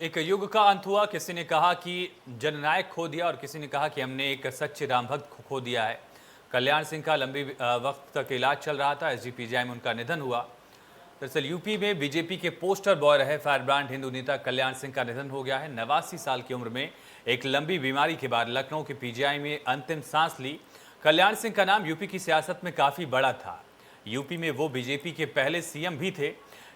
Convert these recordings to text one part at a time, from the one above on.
एक युग का अंत हुआ। किसी ने कहा कि जननायक खो दिया और किसी ने कहा कि हमने एक सच्चे राम भक्त को खो दिया है। कल्याण सिंह का लंबी वक्त तक इलाज चल रहा था। एसजीपीजीआई में उनका निधन हुआ। दरअसल यूपी में बीजेपी के पोस्टर बॉय रहे फायर ब्रांड हिंदू नेता कल्याण सिंह का निधन हो गया है। 89 साल की उम्र में एक लंबी बीमारी के बाद लखनऊ के पीजीआई में अंतिम सांस ली। कल्याण सिंह का नाम यूपी की सियासत में काफी बड़ा था। यूपी में वो बीजेपी के पहले सीएम भी थे।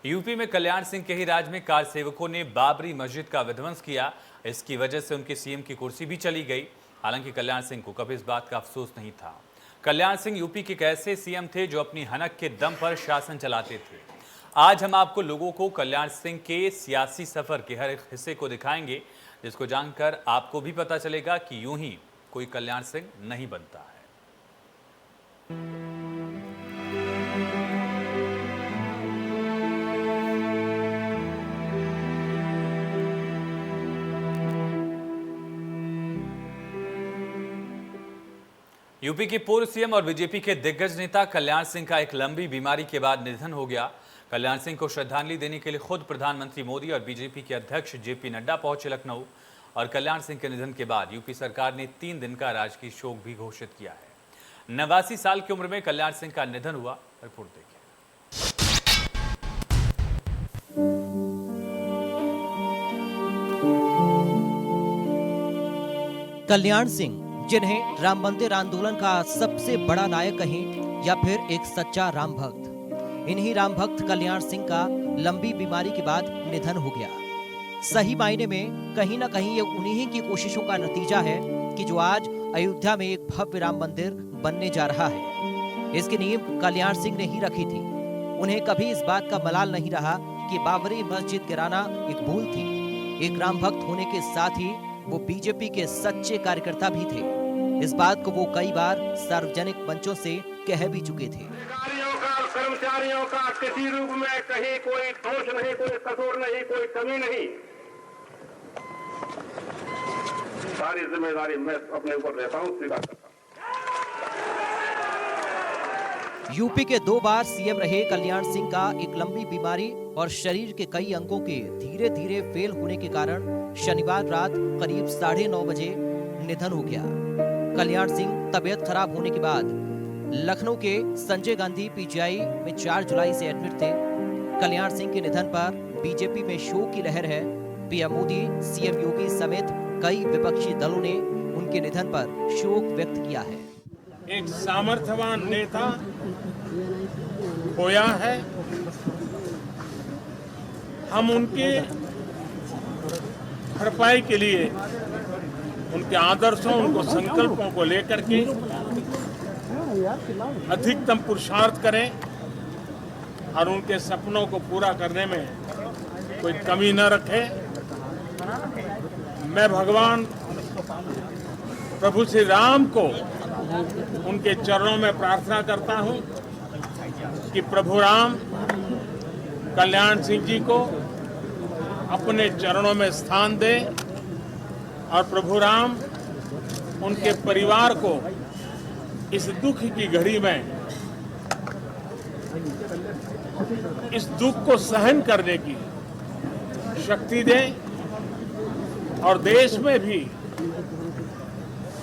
यूपी में कल्याण सिंह के ही राज में कार सेवकों ने बाबरी मस्जिद का विध्वंस किया। इसकी वजह से उनके सीएम की कुर्सी भी चली गई। हालांकि कल्याण सिंह को कभी इस बात का अफसोस नहीं था। कल्याण सिंह यूपी के एक ऐसे सीएम थे जो अपनी हनक के दम पर शासन चलाते थे। आज हम आपको लोगों को कल्याण सिंह के सियासी सफर के हर एक हिस्से को दिखाएंगे, जिसको जानकर आपको भी पता चलेगा कि यूं ही कोई कल्याण सिंह नहीं बनता है। यूपी के पूर्व सीएम और बीजेपी के दिग्गज नेता कल्याण सिंह का एक लंबी बीमारी के बाद निधन हो गया। कल्याण सिंह को श्रद्धांजलि देने के लिए खुद प्रधानमंत्री मोदी और बीजेपी के अध्यक्ष जेपी नड्डा पहुंचे लखनऊ। और कल्याण सिंह के निधन के बाद यूपी सरकार ने 3 दिन का राजकीय शोक भी घोषित किया है। 89 साल की उम्र में कल्याण सिंह का निधन हुआ। रिपोर्ट देखिए। कल्याण सिंह, जिन्हें राम मंदिर आंदोलन का सबसे बड़ा नायक कहें या फिर एक सच्चा राम भक्त, इन्हीं राम भक्त कल्याण सिंह का लंबी बीमारी के बाद निधन हो गया। सही मायने में कहीं ना कहीं ये उन्हीं की कोशिशों का नतीजा है कि जो आज अयोध्या में एक भव्य राम मंदिर बनने जा रहा है। इसकी नींव कल्याण सिंह ने ही रखी थी। उन्हें कभी इस बात का मलाल नहीं रहा कि बाबरी मस्जिद गिराना एक भूल थी। एक राम भक्त होने के साथ ही वो बीजेपी के सच्चे कार्यकर्ता भी थे। इस बात को वो कई बार सार्वजनिक मंचों से कह भी चुके थे। अधिकारियों का, कर्मचारियों का किसी रूप में कहीं कोई दोष नहीं, कोई कसूर नहीं, कोई कमी नहीं। सारी जिम्मेदारी मैं अपने ऊपर लेता हूं, स्वीकार करता हूं। यूपी के 2 बार सीएम रहे कल्याण सिंह का एक लंबी बीमारी और शरीर के कई अंगों के धीरे धीरे फेल होने के कारण शनिवार रात करीब 9:30 बजे निधन हो गया। कल्याण सिंह तबीयत खराब होने के बाद लखनऊ के संजय गांधी पीजीआई में 4 जुलाई से एडमिट थे। कल्याण सिंह के निधन पर बीजेपी में शोक की लहर है। पीएम मोदी, सीएम योगी समेत कई विपक्षी दलों ने उनके निधन पर शोक व्यक्त किया है। एक सामर्थ्यवान नेता खोया है। हम उनके भरपाई के लिए उनके आदर्शों, उनको संकल्पों को लेकर के अधिकतम पुरुषार्थ करें और उनके सपनों को पूरा करने में कोई कमी न रखें। मैं भगवान प्रभु श्री राम को उनके चरणों में प्रार्थना करता हूं कि प्रभु राम कल्याण सिंह जी को अपने चरणों में स्थान दे और प्रभु राम उनके परिवार को इस दुख की घड़ी में इस दुख को सहन करने की शक्ति दे और देश में भी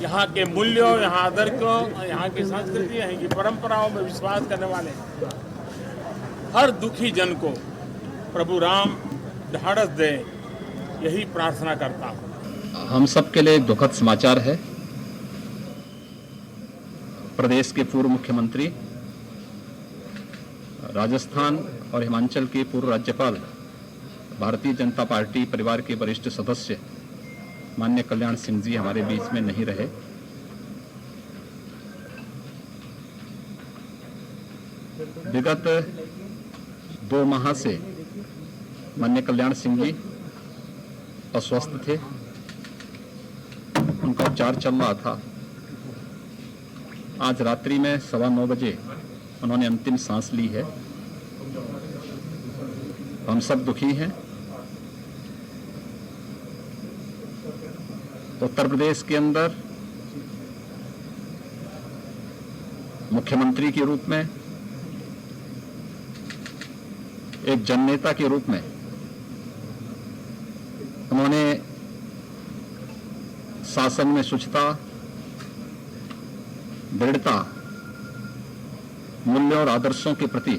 यहाँ के मूल्यों, यहाँ आदर को, यहाँ की संस्कृति, यहाँ की परंपराओं में विश्वास करने वाले हर दुखी जन को प्रभु राम ढाढ़स दे, यही प्रार्थना करता हूँ। हम सब के लिए एक दुखद समाचार है। प्रदेश के पूर्व मुख्यमंत्री, राजस्थान और हिमाचल के पूर्व राज्यपाल, भारतीय जनता पार्टी परिवार के वरिष्ठ सदस्य माननीय कल्याण सिंह जी हमारे बीच में नहीं रहे। विगत 2 माह से माननीय कल्याण सिंह जी अस्वस्थ थे। उनका उपचार चल रहा था। आज रात्रि में 9:15 बजे उन्होंने अंतिम सांस ली है। हम सब दुखी हैं। उत्तर प्रदेश के अंदर मुख्यमंत्री के रूप में, एक जननेता के रूप में उन्होंने शासन में शुचिता, दृढ़ता, मूल्यों और आदर्शों के प्रति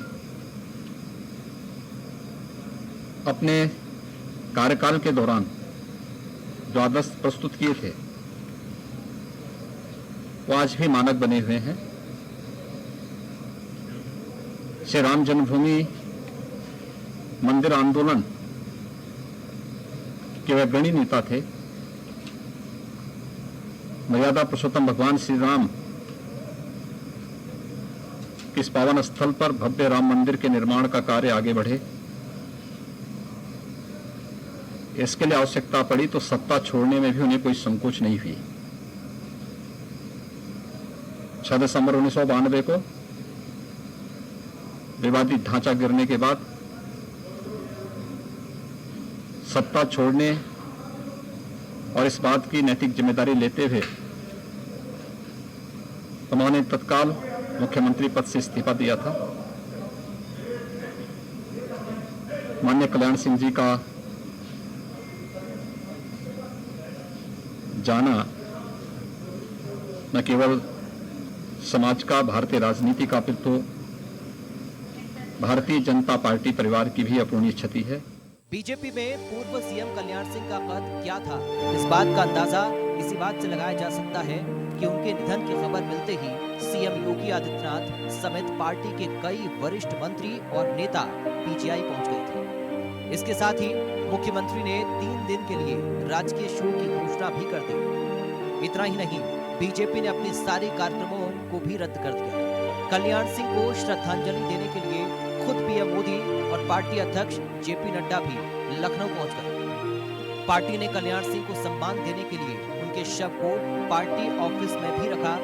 अपने कार्यकाल के दौरान जो आदर्श प्रस्तुत किए थे वो आज भी मानक बने हुए हैं। श्री राम जन्मभूमि मंदिर आंदोलन के वे अग्रणी नेता थे। मर्यादा पुरुषोत्तम भगवान श्री राम इस पावन स्थल पर भव्य राम मंदिर के निर्माण का कार्य आगे बढ़े। इसके लिए आवश्यकता पड़ी तो सत्ता छोड़ने में भी उन्हें कोई संकोच नहीं हुई। 6 दिसंबर 1992 को विवादित ढांचा गिरने के बाद सत्ता छोड़ने और इस बात की नैतिक जिम्मेदारी लेते हुए उन्होंने तत्काल मुख्यमंत्री पद से इस्तीफा दिया था। माननीय कल्याण सिंह जी का जाना न केवल समाज का, भारतीय राजनीति का, अपितु भारतीय जनता पार्टी परिवार की भी अपूरणीय क्षति है। बीजेपी में पूर्व सीएम कल्याण सिंह का कद क्या था, इस बात का अंदाजा इसी बात से लगाया जा सकता है कि उनके निधन की खबर मिलते ही सीएम योगी आदित्यनाथ समेत पार्टी के कई वरिष्ठ मंत्री और नेता पीजीआई पहुंच गए थे। इसके साथ ही मुख्यमंत्री ने 3 दिन के लिए राजकीय शोक की घोषणा भी कर दी। इतना ही नहीं, बीजेपी ने अपने सारे कार्यक्रमों को भी रद्द कर दिया। कल्याण सिंह को श्रद्धांजलि देने के लिए खुद पीएम मोदी और पार्टी अध्यक्ष जेपी नड्डा भी लखनऊ पहुंच गए। पार्टी ने कल्याण सिंह को सम्मान देने के लिए उनके शव को पार्टी ऑफिस में भी रखा।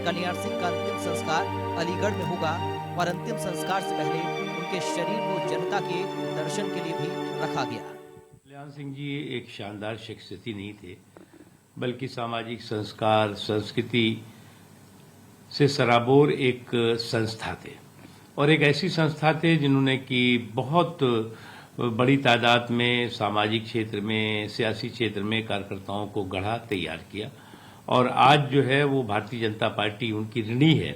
कल्याण सिंह का अंतिम संस्कार अलीगढ़ में होगा और अंतिम संस्कार से पहले उनके शरीर को जनता के दर्शन के लिए भी रखा गया। कल्याण सिंह जी एक शानदार शख्सियत ही नहीं थे, बल्कि सामाजिक संस्कार, संस्कृति से सराबोर एक संस्था थे और एक ऐसी संस्था थे जिन्होंने कि बहुत बड़ी तादाद में सामाजिक क्षेत्र में, सियासी क्षेत्र में कार्यकर्ताओं को गढ़ा, तैयार किया। और आज जो है वो भारतीय जनता पार्टी उनकी ऋणी है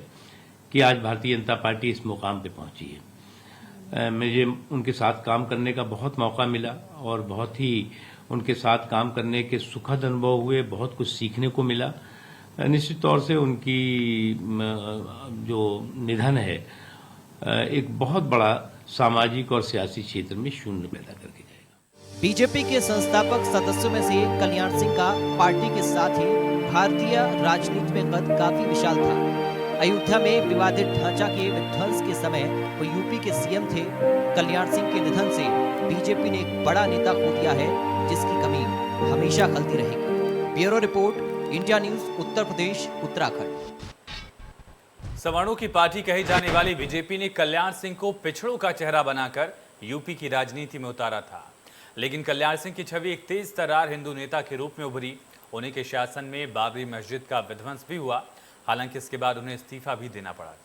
कि आज भारतीय जनता पार्टी इस मुकाम पे पहुंची है। मुझे उनके साथ काम करने का बहुत मौका मिला और बहुत ही उनके साथ काम करने के सुखद अनुभव हुए, बहुत कुछ सीखने को मिला। निश्चित तौर से उनकी जो निधन है एक बहुत बड़ा सामाजिक और सियासी क्षेत्र में शून्य पैदा करके जाएगा। बीजेपी के संस्थापक सदस्यों में से कल्याण सिंह का पार्टी के साथ ही भारतीय राजनीति में कद काफी विशाल था। अयोध्या में विवादित ढांचा के विध्वंस के समय वो यूपी के सीएम थे। कल्याण सिंह के निधन से बीजेपी ने एक बड़ा नेता खो दिया है, जिसकी कमी हमेशा खलती रहेगी। Bureau report, India news, Uttar Pradesh, Uttarakhand. सवर्णों की पार्टी कही जाने वाली बीजेपी ने कल्याण सिंह को पिछड़ों का चेहरा बनाकर यूपी की राजनीति में उतारा था, लेकिन कल्याण सिंह की छवि एक तेज तर्रार हिंदू नेता के रूप में उभरी। उन्हीं के शासन में बाबरी मस्जिद का विध्वंस भी हुआ, हालांकि इसके बाद उन्हें इस्तीफा भी देना पड़ा था।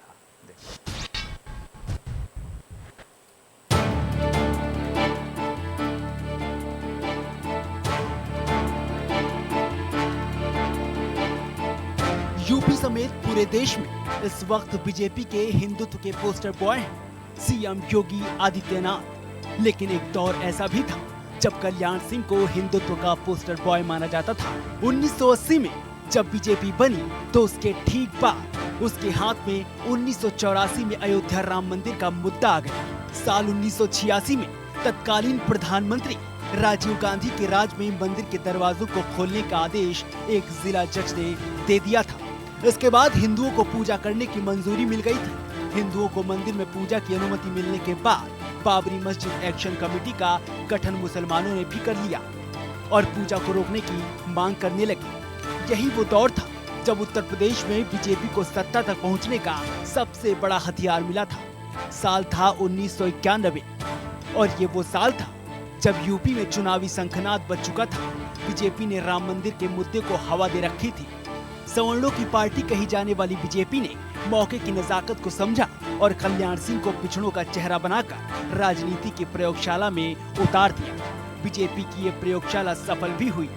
यूपी समेत पूरे देश में इस वक्त बीजेपी के हिंदुत्व के पोस्टर बॉय हैं सीएम योगी आदित्यनाथ। लेकिन एक दौर ऐसा भी था जब कल्याण सिंह को हिंदुत्व का पोस्टर बॉय माना जाता था। 1980 में जब बीजेपी बनी तो उसके ठीक बाद उसके हाथ में 1984 में अयोध्या राम मंदिर का मुद्दा आ गया। साल 1986 में तत्कालीन प्रधानमंत्री राजीव गांधी के राज में मंदिर के दरवाजों को खोलने का आदेश एक जिला जज ने दे दिया था। इसके बाद हिंदुओं को पूजा करने की मंजूरी मिल गई थी। हिंदुओं को मंदिर में पूजा की अनुमति मिलने के बाद बाबरी मस्जिद एक्शन कमेटी का गठन मुसलमानों ने भी कर लिया और पूजा को रोकने की मांग करने लगे। यही वो दौर था जब उत्तर प्रदेश में बीजेपी को सत्ता तक पहुंचने का सबसे बड़ा हथियार मिला था। साल था 1991 और ये वो साल था जब यूपी में चुनावी शंखनाद बज चुका था। बीजेपी ने राम मंदिर के मुद्दे को हवा दे रखी थी। सवर्णों की पार्टी कही जाने वाली बीजेपी ने मौके की नजाकत को समझा और कल्याण सिंह को पिछड़ों का चेहरा बनाकर राजनीति की प्रयोगशाला में उतार दिया। बीजेपी की ये प्रयोगशाला सफल भी हुई।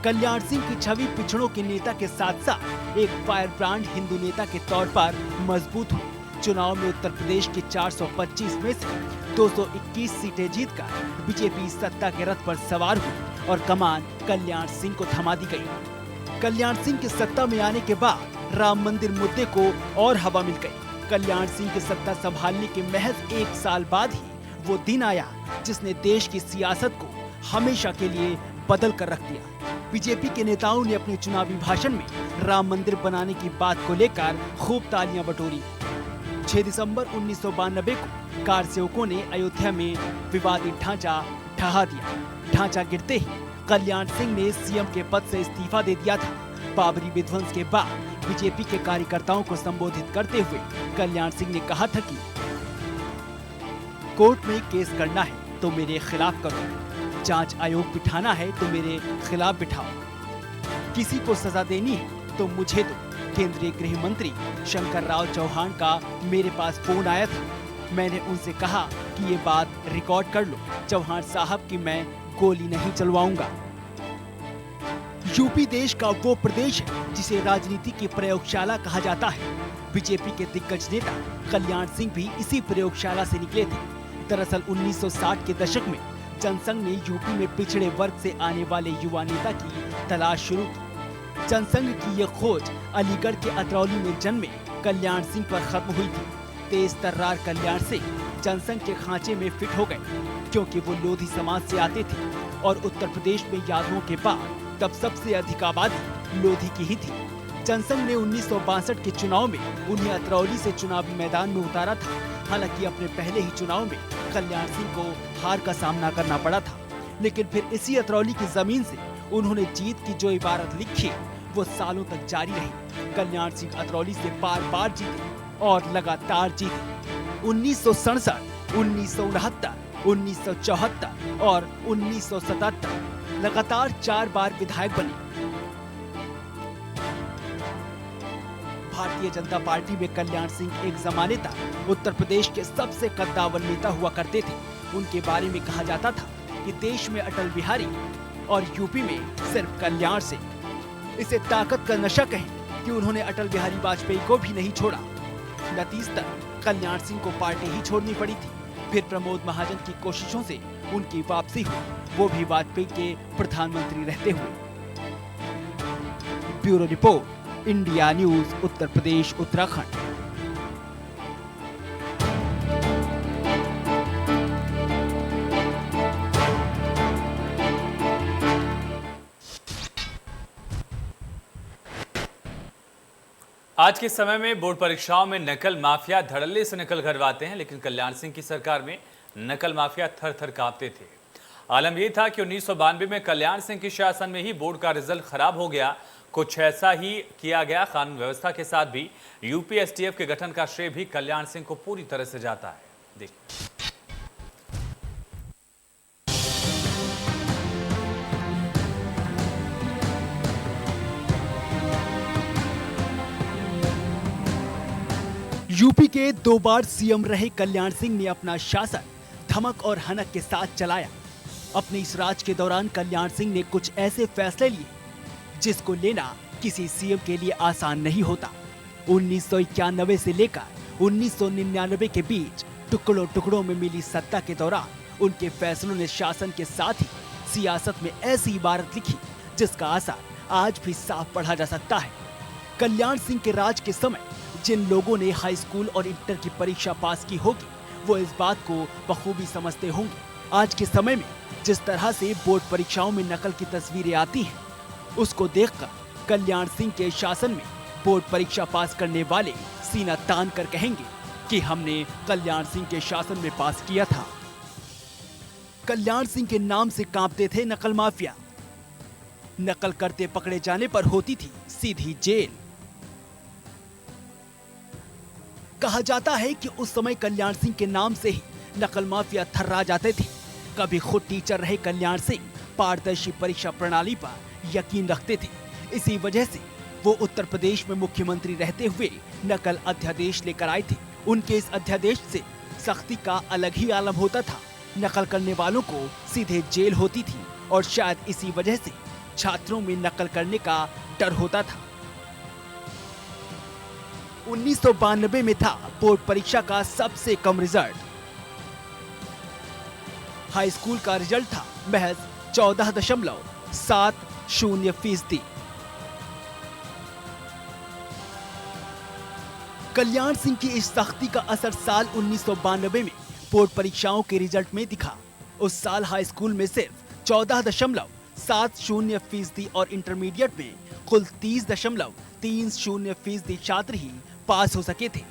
कल्याण सिंह की छवि पिछड़ों के नेता के साथ साथ एक फायर ब्रांड हिंदू नेता के तौर पर मजबूत हुई। चुनाव में उत्तर प्रदेश के 425 में से 221 सीटें जीतकर बीजेपी सत्ता के रथ पर सवार हुई और कमान कल्याण सिंह को थमा दी गई। कल्याण सिंह के सत्ता में आने के बाद राम मंदिर मुद्दे को और हवा मिल गई। कल्याण सिंह की सत्ता संभालने के महज 1 साल बाद ही वो दिन आया जिसने देश की सियासत को हमेशा के लिए बदल कर रख दिया। बीजेपी के नेताओं ने अपने चुनावी भाषण में राम मंदिर बनाने की बात को लेकर खूब तालियां बटोरी। 6 दिसंबर 1992 को कार सेवकों ने अयोध्या में विवादित ढांचा ढहा दिया। ढांचा गिरते ही कल्याण सिंह ने सीएम के पद से इस्तीफा दे दिया था। बाबरी विध्वंस के बाद बीजेपी के कार्यकर्ताओं को संबोधित करते हुए कल्याण सिंह ने कहा था कि कोर्ट में केस करना है तो मेरे खिलाफ करो, जांच आयोग बिठाना है तो मेरे खिलाफ बिठाओ, किसी को सजा देनी है तो मुझे दो। केंद्रीय गृह मंत्री शंकर राव चौहान का मेरे पास फोन आया था। मैंने उनसे कहा कि ये बात रिकॉर्ड कर लो चौहान साहब की मैं गोली नहीं चलवाऊंगा। यूपी देश का वो प्रदेश है जिसे राजनीति की प्रयोगशाला कहा जाता है। बीजेपी के दिग्गज नेता कल्याण सिंह भी इसी प्रयोगशाला से निकले थे। दरअसल 1960 के दशक में जनसंघ ने यूपी में पिछड़े वर्ग से आने वाले युवा नेता की तलाश शुरू की। जनसंघ की ये खोज अलीगढ़ के अतरौली में जन्मे कल्याण सिंह पर खत्म हुई थी। तेज तर्रार कल्याण सिंह जनसंघ के खांचे में फिट हो गए क्योंकि वो लोधी समाज से आते थे और उत्तर प्रदेश में यादवों के बाद तब सबसे अधिक आबादी लोधी की ही थी। जनसंघ ने 1962 के चुनाव में उन्हें अतरौली से चुनावी मैदान में उतारा था। हालांकि अपने पहले ही चुनाव में कल्याण सिंह को हार का सामना करना पड़ा था, लेकिन फिर इसी अतरौली की जमीन से उन्होंने जीत की जो इबारत लिखी वो सालों तक जारी रही। कल्याण सिंह अतरौली से बार-बार जीते और लगातार जीते। 1967, 1969, 1974 और 1977 लगातार 4 बार विधायक बने। भारतीय जनता पार्टी में कल्याण सिंह एक जमाने तक उत्तर प्रदेश के सबसे कद्दावर नेता हुआ करते थे। उनके बारे में कहा जाता था कि देश में अटल बिहारी और यूपी में सिर्फ कल्याण सिंह। इसे ताकत का नशा कहें कि उन्होंने अटल बिहारी वाजपेयी को भी नहीं छोड़ा। नतीजतन कल्याण सिंह को पार्टी ही छोड़नी पड़ी थी। फिर प्रमोद महाजन की कोशिशों से उनकी वापसी हुई, वो भी वाजपेयी के प्रधानमंत्री रहते हुए। Bureau report, India news, Uttar Pradesh, Uttarakhand. आज के समय में बोर्ड परीक्षाओं में नकल माफिया धड़ल्ले से नकल करवाते हैं, लेकिन कल्याण सिंह की सरकार में नकल माफिया थर थर कांपते थे। आलम यह था कि 1992 में कल्याण सिंह के शासन में ही बोर्ड का रिजल्ट खराब हो गया। कुछ ऐसा ही किया गया। कानून व्यवस्था के साथ भी यूपी एसटीएफ के गठन का श्रेय भी कल्याण सिंह को पूरी तरह से जाता है। देखिए। यूपी के 2 बार सीएम रहे कल्याण सिंह ने अपना शासन धमक और हनक के साथ चलाया। अपने इस राज के दौरान कल्याण सिंह ने कुछ ऐसे फैसले लिए जिसको लेना किसी सीएम के लिए आसान नहीं होता। 1991 से लेकर 1999 के बीच टुकड़ों टुकड़ों में मिली सत्ता के दौरान उनके फैसलों ने शासन के साथ ही सियासत में ऐसी इबारत लिखी जिसका असर आज भी साफ पढ़ा जा सकता है। कल्याण सिंह के राज के समय जिन लोगों ने हाई स्कूल और इंटर की परीक्षा पास की होगी वो इस बात को बखूबी समझते होंगे। आज के समय में जिस तरह से बोर्ड परीक्षाओं में नकल की तस्वीरें आती हैं, उसको देखकर कल्याण सिंह के शासन में बोर्ड परीक्षा पास करने वाले सीना तान कर कहेंगे कि हमने कल्याण सिंह के शासन में पास किया था। कल्याण सिंह के नाम से कांपते थे नकल माफिया। नकल करते पकड़े जाने पर होती थी सीधी जेल। कहा जाता है कि उस समय कल्याण सिंह के नाम से ही नकल माफिया थर्रा जाते थे। कभी खुद टीचर रहे कल्याण सिंह पारदर्शी परीक्षा प्रणाली पर यकीन रखते थे। इसी वजह से वो उत्तर प्रदेश में मुख्यमंत्री रहते हुए नकल अध्यादेश लेकर आए थे। उनके इस अध्यादेश से सख्ती का अलग ही आलम होता था। नकल करने वालों को सीधे जेल होती थी और शायद इसी वजह से छात्रों में नकल करने का डर होता था। 1992 में था बोर्ड परीक्षा का सबसे कम रिजल्ट। हाई स्कूल का रिजल्ट था महज 14.70%। कल्याण सिंह की इस सख्ती का असर साल 1992 में बोर्ड परीक्षाओं के रिजल्ट में दिखा। उस साल हाई स्कूल में सिर्फ 14.70% और इंटरमीडिएट में कुल 30.30% छात्र ही पास हो सके थे।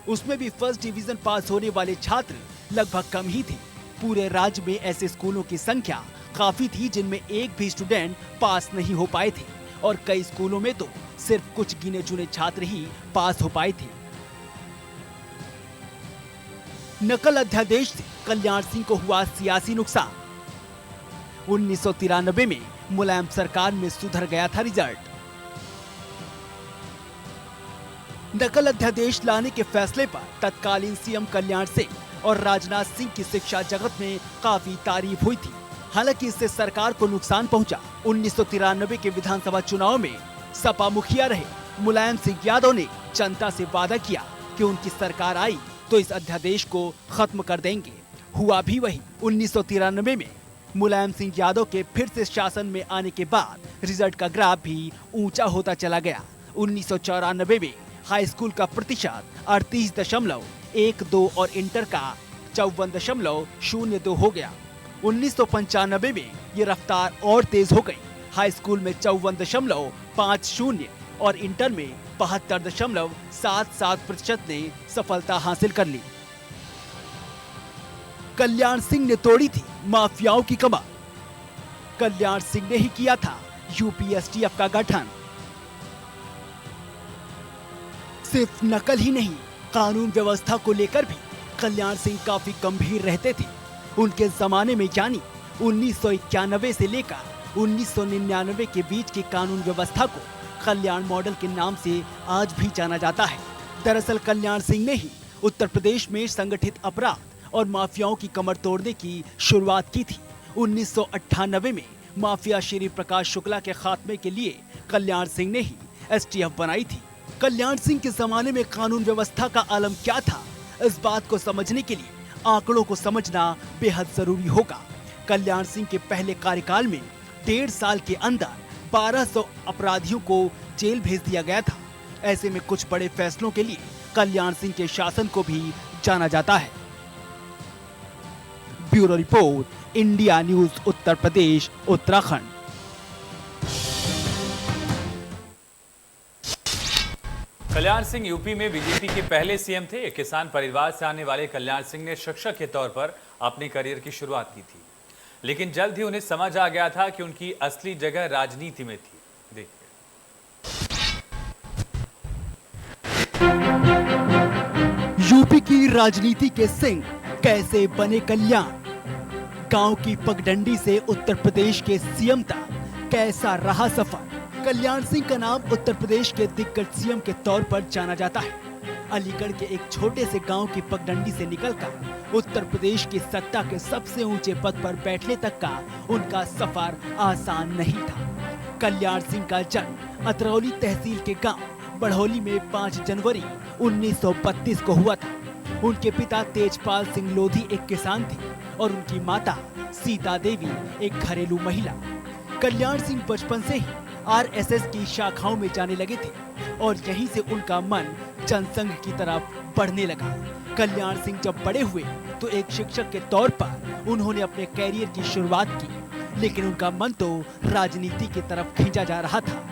उसमें भी फर्स्ट डिवीजन पास होने वाले छात्र लगभग कम ही थे। पूरे राज्य में ऐसे स्कूलों की संख्या काफी थी जिनमें एक भी स्टूडेंट पास नहीं हो पाए थे और कई स्कूलों में तो सिर्फ कुछ गिने चुने छात्र ही पास हो पाए थे। नकल अध्यादेश से कल्याण सिंह को हुआ सियासी नुकसान। 1993 में मुलायम सरकार में सुधर गया था रिजल्ट। नकल अध्यादेश लाने के फैसले पर तत्कालीन सीएम कल्याण सिंह और राजनाथ सिंह की शिक्षा जगत में काफी तारीफ हुई थी। हालांकि इससे सरकार को नुकसान पहुंचा। 1993 के विधानसभा चुनाव में सपा मुखिया रहे मुलायम सिंह यादव ने जनता से वादा किया कि उनकी सरकार आई तो इस अध्यादेश को खत्म कर देंगे। हुआ भी वही। 1993 में मुलायम सिंह यादव के फिर से शासन में आने के बाद रिजल्ट का ग्राफ भी ऊंचा होता चला गया। 1994 में हाई स्कूल का प्रतिशत 38.12 और इंटर का 54.02 हो गया। 1995 में ये रफ्तार और तेज हो गई। हाई स्कूल में 54.50 और इंटर में 72.77% ने सफलता हासिल कर ली। कल्याण सिंह ने तोड़ी थी माफियाओं की कमर। कल्याण सिंह ने ही किया था यूपीएसटीएफ का गठन। सिर्फ नकल ही नहीं, कानून व्यवस्था को लेकर भी कल्याण सिंह काफी गंभीर रहते थे। उनके जमाने में यानी 1991 से लेकर 1999 के बीच की कानून व्यवस्था को कल्याण मॉडल के नाम से आज भी जाना जाता है। दरअसल कल्याण सिंह ने ही उत्तर प्रदेश में संगठित अपराध और माफियाओं की कमर तोड़ने की शुरुआत की थी। 1998 में माफिया श्री प्रकाश शुक्ला के खात्मे के लिए कल्याण सिंह ने ही एसटीएफ बनाई थी। कल्याण सिंह के जमाने में कानून व्यवस्था का आलम क्या था, इस बात को समझने के लिए आंकड़ों को समझना बेहद जरूरी होगा। कल्याण सिंह के पहले कार्यकाल में 1.5 साल के अंदर 1200 अपराधियों को जेल भेज दिया गया था। ऐसे में कुछ बड़े फैसलों के लिए कल्याण सिंह के शासन को भी जाना जाता है। Bureau report, India news, Uttar Pradesh, Uttarakhand. Kalyan Singh UP में बीजेपी के पहले सीएम थे। किसान परिवार से आने वाले कल्याण सिंह ने शिक्षक के तौर पर अपने करियर की शुरुआत की थी, लेकिन जल्द ही उन्हें समझ आ गया था कि उनकी असली जगह राजनीति में थी। देखिए। यूपी की राजनीति के सिंह कैसे बने कल्याण। गांव की पगडंडी से उत्तर प्रदेश के सीएम तक कैसा रहा सफर। कल्याण सिंह का नाम उत्तर प्रदेश के दिग्गज सीएम के तौर पर जाना जाता है। अलीगढ़ के एक छोटे से गांव की पगडंडी से निकलकर उत्तर प्रदेश की सत्ता के सबसे ऊंचे पद पर बैठने तक का उनका सफर आसान नहीं था। कल्याण सिंह का जन्म अतरौली तहसील के गांव बढ़ौली में 5 जनवरी 1932 को हुआ था। उनके पिता तेजपाल सिंह लोधी एक किसान थे और उनकी माता सीता देवी एक घरेलू महिला। कल्याण सिंह बचपन से ही आरएसएस की शाखाओं में जाने लगे थे और यहीं से उनका मन जनसंघ की तरफ बढ़ने लगा। कल्याण सिंह जब बड़े हुए तो एक शिक्षक के तौर पर उन्होंने अपने कैरियर की शुरुआत की, लेकिन उनका मन तो राजनीति की तरफ खींचा जा रहा था।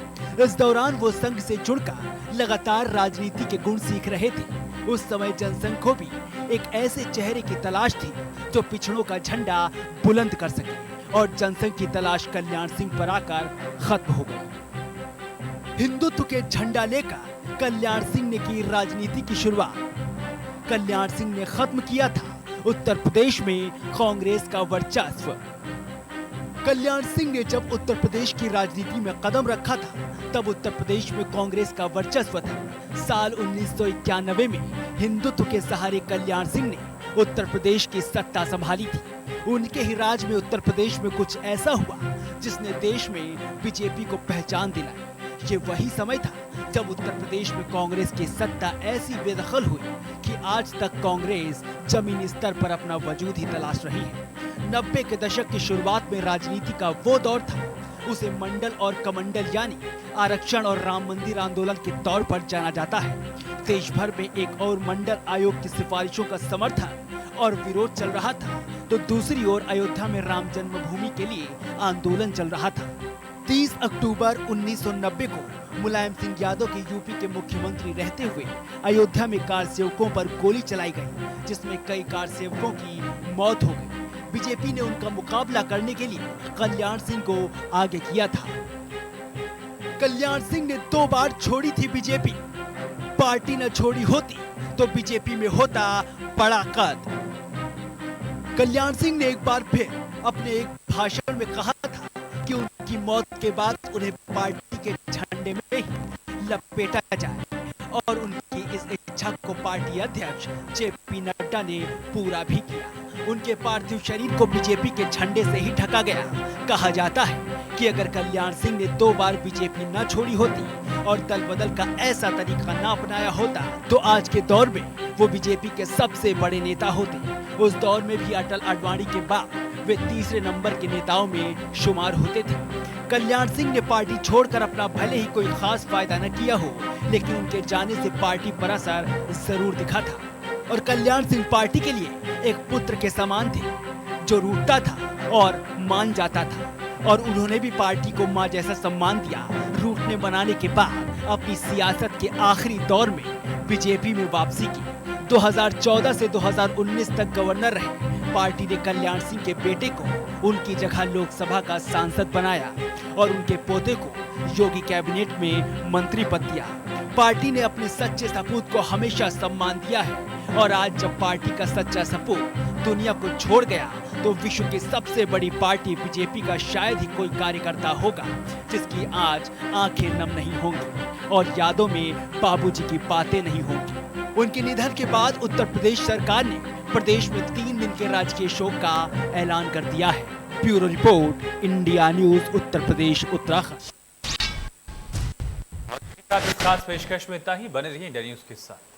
इस दौरान वो संघ से जुड़कर लगातार राजनीति के गुण सीख रहे थे। उस समय जनसंघ को भी एक ऐसे चेहरे की तलाश थी जो पिछड़ों का झंडा बुलंद कर सके, और जनसंघ की तलाश कल्याण सिंह पर आकर खत्म हो गई। हिंदुत्व के झंडा लेकर कल्याण सिंह ने की राजनीति की शुरुआत। कल्याण सिंह ने खत्म किया था उत्तर प्रदेश में कांग्रेस का वर्चस्व। कल्याण सिंह ने जब उत्तर प्रदेश की राजनीति में कदम रखा था तब उत्तर प्रदेश में कांग्रेस का वर्चस्व था। साल 1991 में हिंदुत्व के सहारे कल्याण सिंह ने उत्तर प्रदेश की सत्ता संभाली थी। उनके ही राज में उत्तर प्रदेश में कुछ ऐसा हुआ जिसने देश में बीजेपी को पहचान दिलाई। ये वही समय था जब उत्तर प्रदेश में कांग्रेस की सत्ता ऐसी बेदखल हुई कि आज तक कांग्रेस जमीनी स्तर पर अपना वजूद ही तलाश रही है। 90 के दशक की शुरुआत में राजनीति का वो दौर था, उसे मंडल और कमंडल यानी आरक्षण और राम मंदिर आंदोलन के तौर पर जाना जाता है। देश भर में एक और मंडल आयोग की सिफारिशों का समर्थन और विरोध चल रहा था, तो दूसरी ओर अयोध्या में राम जन्मभूमि के लिए आंदोलन चल रहा था। 30 अक्टूबर 1990 को मुलायम सिंह यादव के यूपी के मुख्यमंत्री रहते हुए अयोध्या में कार सेवकों पर गोली चलाई गई, जिसमें कई कार सेवकों की मौत हो गई। बीजेपी ने उनका मुकाबला करने के लिए कल्याण सिंह को आगे किया था। कल्याण सिंह ने 2 बार छोड़ी थी बीजेपी। पार्टी न छोड़ी होती तो बीजेपी में होता बड़ा कद। कल्याण सिंह ने एक बार फिर अपने एक भाषण में कहा था कि उनकी मौत के बाद उन्हें पार्टी के झंडे में ही लपेटा जाए, और उनकी इस इच्छा को पार्टी अध्यक्ष जेपी नड्डा ने पूरा भी किया। उनके पार्थिव शरीर को बीजेपी के झंडे से ही ढका गया। कहा जाता है कि अगर कल्याण सिंह ने 2 बार बीजेपी न छोड़ी होती और दल बदल का ऐसा तरीका न अपनाया होता तो आज के दौर में वो बीजेपी के सबसे बड़े नेता होते। उस दौर में भी अटल आडवाणी के बाद वे तीसरे नंबर के नेताओं में शुमार होते थे। कल्याण सिंह ने पार्टी छोड़कर अपना भले ही कोई खास फायदा न किया हो, लेकिन उनके जाने से पार्टी पर असर जरूर दिखा था। और कल्याण सिंह पार्टी के लिए एक पुत्र के समान थे, जो रूठता था और मान जाता था, और उन्होंने भी पार्टी को मां जैसा सम्मान दिया। रूठने बनाने के बाद अपनी सियासत के आखिरी दौर में बीजेपी में वापसी की। 2014 से 2019 तक गवर्नर रहे। पार्टी ने कल्याण सिंह के बेटे को उनकी जगह लोकसभा का सांसद बनाया और उनके पोते को योगी कैबिनेट में मंत्री पद दिया। पार्टी ने अपने सच्चे सपूत को हमेशा सम्मान दिया है, और आज जब पार्टी का सच्चा सपूत दुनिया को छोड़ गया तो विश्व की सबसे बड़ी पार्टी बीजेपी का शायद ही कोई कार्यकर्ता होगा जिसकी आज आंखें नम नहीं होंगी और यादों में बाबूजी की बातें नहीं होंगी। उनके निधन के बाद उत्तर प्रदेश सरकार ने प्रदेश में 3 दिन के राजकीय शोक का ऐलान कर दिया है। Bureau report, India news, Uttar Pradesh, Uttarakhand. इस खास पेशकश में इतना ही। बने रहिए इंडिया न्यूज के साथ।